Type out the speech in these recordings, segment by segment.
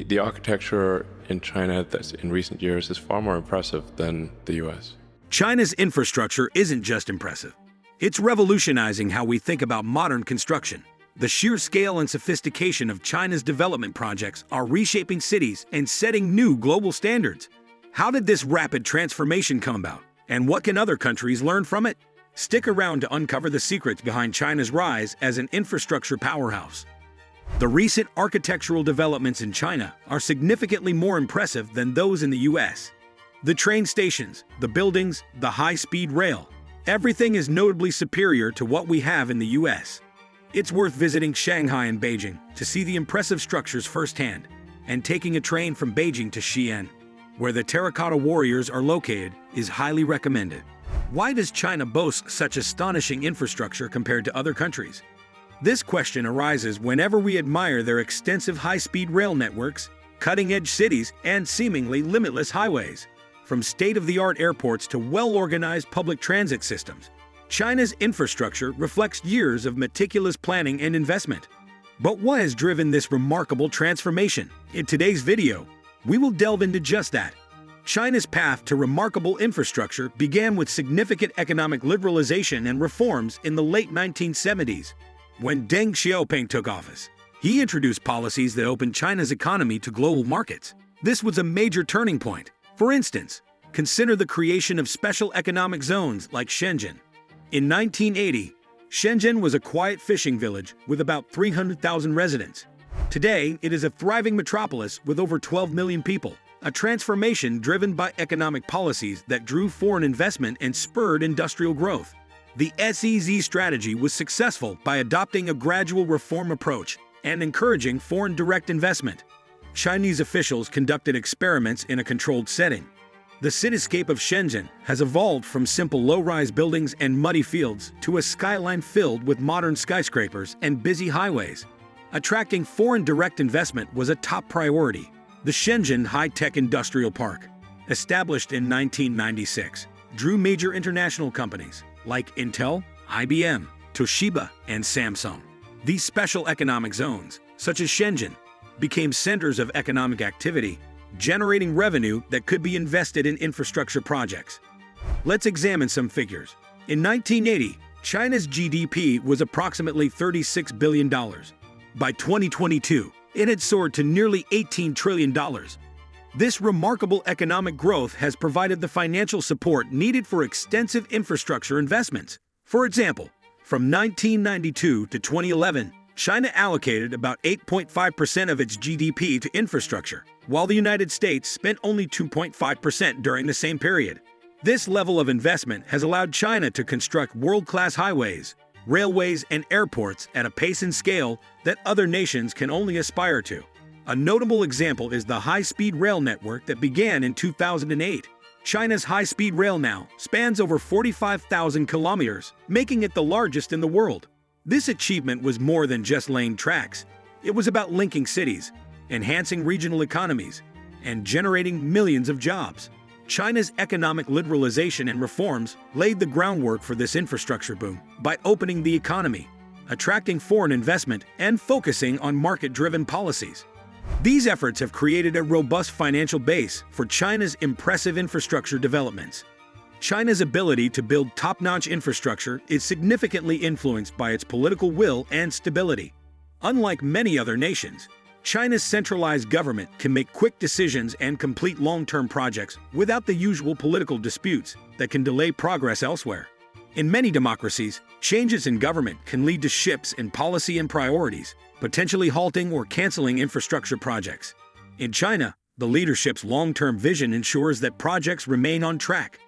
The architecture in China that's in recent years is far more impressive than the US. China's infrastructure isn't just impressive. It's revolutionizing how we think about modern construction. The sheer scale and sophistication of China's development projects are reshaping cities and setting new global standards. How did this rapid transformation come about? And what can other countries learn from it? Stick around to uncover the secrets behind China's rise as an infrastructure powerhouse. The recent architectural developments in China are significantly more impressive than those in the US. The train stations, the buildings, the high-speed rail, everything is notably superior to what we have in the US. It's worth visiting Shanghai and Beijing to see the impressive structures firsthand, and taking a train from Beijing to Xi'an, where the Terracotta Warriors are located, is highly recommended. Why does China boast such astonishing infrastructure compared to other countries? This question arises whenever we admire their extensive high-speed rail networks, cutting-edge cities, and seemingly limitless highways. From state-of-the-art airports to well-organized public transit systems, China's infrastructure reflects years of meticulous planning and investment. But what has driven this remarkable transformation? In today's video, we will delve into just that. China's path to remarkable infrastructure began with significant economic liberalization and reforms in the late 1970s. When Deng Xiaoping took office, he introduced policies that opened China's economy to global markets. This was a major turning point. For instance, consider the creation of special economic zones like Shenzhen. In 1980, Shenzhen was a quiet fishing village with about 300,000 residents. Today, it is a thriving metropolis with over 12 million people, a transformation driven by economic policies that drew foreign investment and spurred industrial growth. The SEZ strategy was successful by adopting a gradual reform approach and encouraging foreign direct investment. Chinese officials conducted experiments in a controlled setting. The cityscape of Shenzhen has evolved from simple low-rise buildings and muddy fields to a skyline filled with modern skyscrapers and busy highways. Attracting foreign direct investment was a top priority. The Shenzhen High-Tech Industrial Park, established in 1996, drew major international companies like Intel, IBM, Toshiba, and Samsung. These special economic zones, such as Shenzhen, became centers of economic activity, generating revenue that could be invested in infrastructure projects. Let's examine some figures. In 1980, China's GDP was approximately $36 billion. By 2022, it had soared to nearly $18 trillion. This remarkable economic growth has provided the financial support needed for extensive infrastructure investments. For example, from 1992 to 2011, China allocated about 8.5% of its GDP to infrastructure, while the United States spent only 2.5% during the same period. This level of investment has allowed China to construct world-class highways, railways, and airports at a pace and scale that other nations can only aspire to. A notable example is the high-speed rail network that began in 2008. China's high-speed rail now spans over 45,000 kilometers, making it the largest in the world. This achievement was more than just laying tracks. It was about linking cities, enhancing regional economies, and generating millions of jobs. China's economic liberalization and reforms laid the groundwork for this infrastructure boom by opening the economy, attracting foreign investment, and focusing on market-driven policies. These efforts have created a robust financial base for China's impressive infrastructure developments. China's ability to build top-notch infrastructure is significantly influenced by its political will and stability. Unlike many other nations, China's centralized government can make quick decisions and complete long-term projects without the usual political disputes that can delay progress elsewhere. In many democracies, changes in government can lead to shifts in policy and priorities, potentially halting or canceling infrastructure projects. In China, the leadership's long-term vision ensures that projects remain on track.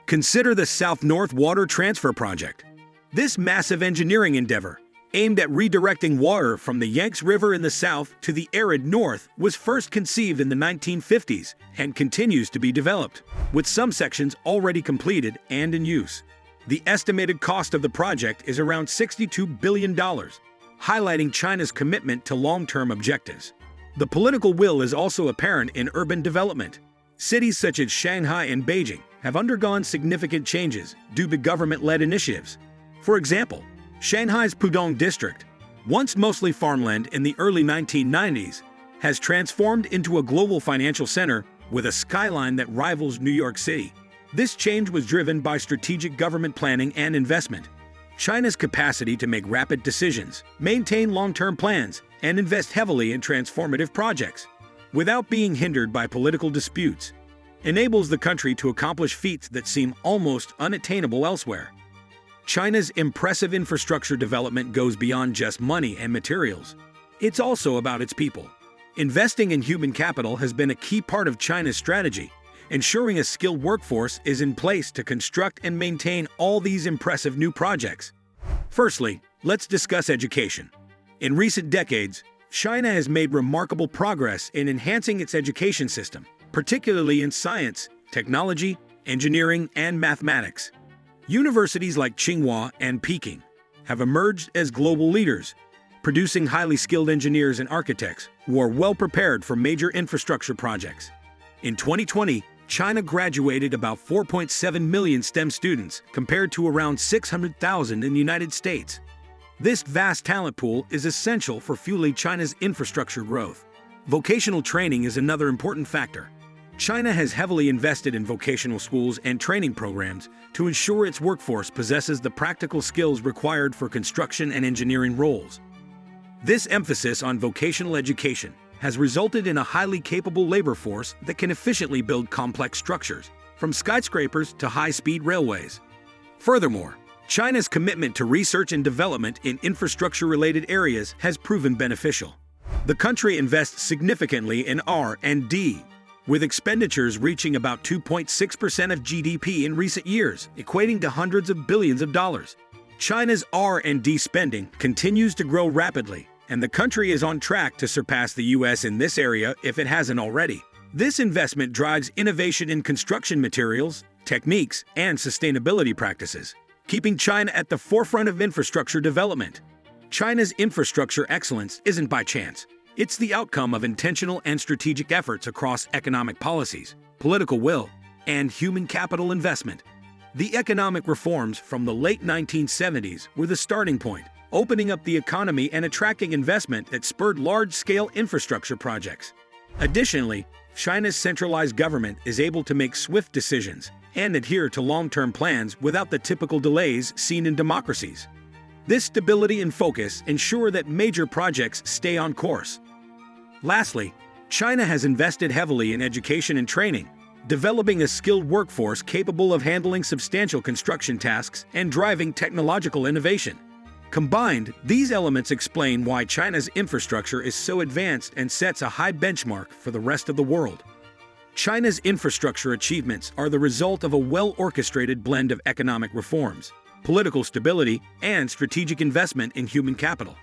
Consider the South-North Water Transfer Project. This massive engineering endeavor, aimed at redirecting water from the Yangtze River in the south to the arid north, was first conceived in the 1950s and continues to be developed, with some sections already completed and in use. The estimated cost of the project is around $62 billion, highlighting China's commitment to long-term objectives. The political will is also apparent in urban development. Cities such as Shanghai and Beijing have undergone significant changes due to government-led initiatives. For example, Shanghai's Pudong district, once mostly farmland in the early 1990s, has transformed into a global financial center with a skyline that rivals New York City. This change was driven by strategic government planning and investment. China's capacity to make rapid decisions, maintain long-term plans, and invest heavily in transformative projects, without being hindered by political disputes, enables the country to accomplish feats that seem almost unattainable elsewhere. China's impressive infrastructure development goes beyond just money and materials. It's also about its people. Investing in human capital has been a key part of China's strategy, ensuring a skilled workforce is in place to construct and maintain all these impressive new projects. Firstly, let's discuss education. In recent decades, China has made remarkable progress in enhancing its education system, particularly in science, technology, engineering, and mathematics. Universities like Tsinghua and Peking have emerged as global leaders, producing highly skilled engineers and architects who are well prepared for major infrastructure projects. In 2020, China graduated about 4.7 million STEM students compared to around 600,000 in the United States. This vast talent pool is essential for fueling China's infrastructure growth. Vocational training is another important factor. China has heavily invested in vocational schools and training programs to ensure its workforce possesses the practical skills required for construction and engineering roles. This emphasis on vocational education has resulted in a highly capable labor force that can efficiently build complex structures, from skyscrapers to high-speed railways. Furthermore, China's commitment to research and development in infrastructure-related areas has proven beneficial. The country invests significantly in R&D, with expenditures reaching about 2.6% of GDP in recent years, equating to hundreds of billions of dollars. China's R&D spending continues to grow rapidly, and the country is on track to surpass the US in this area if it hasn't already. This investment drives innovation in construction materials, techniques, and sustainability practices, keeping China at the forefront of infrastructure development. China's infrastructure excellence isn't by chance. It's the outcome of intentional and strategic efforts across economic policies, political will, and human capital investment. The economic reforms from the late 1970s were the starting point, opening up the economy and attracting investment that spurred large-scale infrastructure projects. Additionally, China's centralized government is able to make swift decisions and adhere to long-term plans without the typical delays seen in democracies. This stability and focus ensure that major projects stay on course. Lastly, China has invested heavily in education and training, developing a skilled workforce capable of handling substantial construction tasks and driving technological innovation. Combined, these elements explain why China's infrastructure is so advanced and sets a high benchmark for the rest of the world. China's infrastructure achievements are the result of a well-orchestrated blend of economic reforms, political stability, and strategic investment in human capital.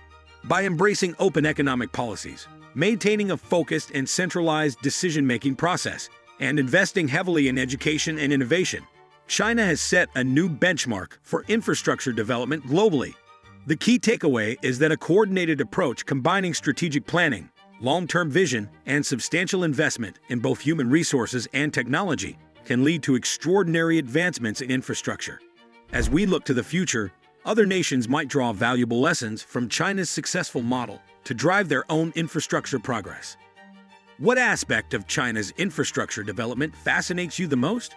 By embracing open economic policies, maintaining a focused and centralized decision-making process, and investing heavily in education and innovation, China has set a new benchmark for infrastructure development globally. The key takeaway is that a coordinated approach combining strategic planning, long-term vision, and substantial investment in both human resources and technology can lead to extraordinary advancements in infrastructure. As we look to the future, other nations might draw valuable lessons from China's successful model to drive their own infrastructure progress. What aspect of China's infrastructure development fascinates you the most?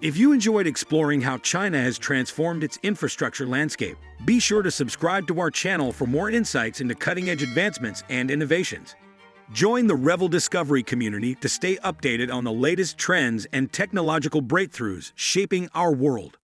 If you enjoyed exploring how China has transformed its infrastructure landscape, be sure to subscribe to our channel for more insights into cutting-edge advancements and innovations. Join the Revel Discovery community to stay updated on the latest trends and technological breakthroughs shaping our world.